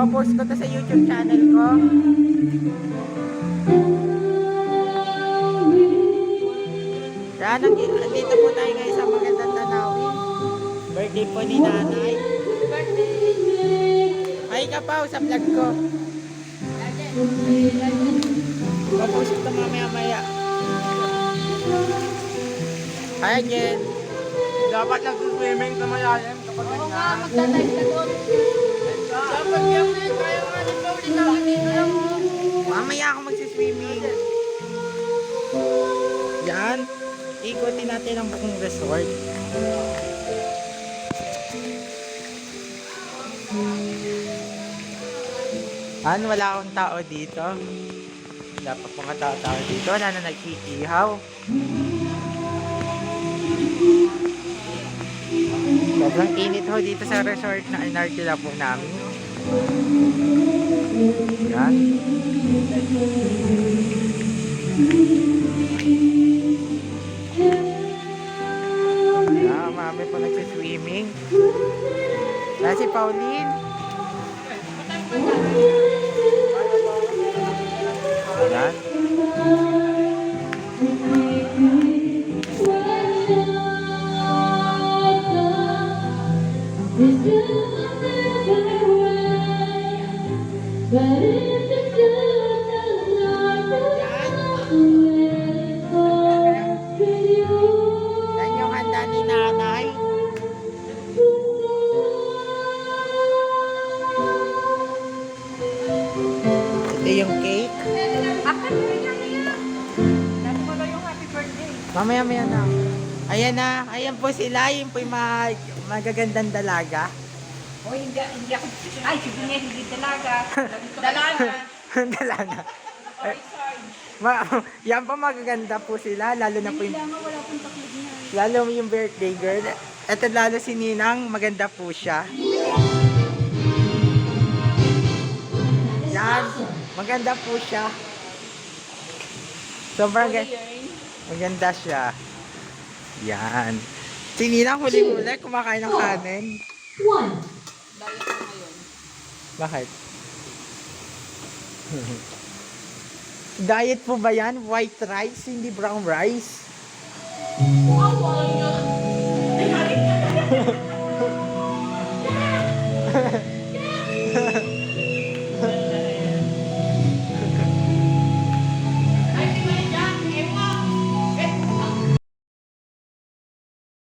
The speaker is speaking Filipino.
Ipapost ko to sa YouTube channel ko. Yan, dito po tayo ngayon sa magandang tanawin. Birthday po ni nanay. Hi ka pa sa vlog ko. Ipapost ko to mamaya-maya. Hi again. Dapat nag-swimming sa malalim kapag Oo nga, ganyan. magta-live ka doon. Dapat yan eh, kaya nga dito, ulit ako dito lang oh. Mamaya ako magsiswimming. Yan. Ikutin natin ang buong resort. Wala akong tao dito. Wala pa pong tao dito. Wala na nagkikihaw. Sobrang init ho dito sa resort na inarkila po namin. Yan. Mami po nagsiswimming. Yan si Pauline. Yan. Yan yung handa ni nanay. Ito yung cake. Mamaya-maya na. Ayan na. Ayan po sila. Yun po yung magagandang dalaga. O, hindi ako. Ay, sige nga, hindi talaga. Dalaga. Dalaga. Yan po magaganda po sila. Lalo na po yung... Wala pong taklid niya. Lalo yung birthday girl. Ito lalo si Ninang. Maganda po siya. Yan. Maganda po siya. Sobrang maganda siya. Yan. Si Ninang huli-huli kumakain ng kanin. Diet ko ngayon. Bakit? Diet po ba yan? White rice, hindi brown rice?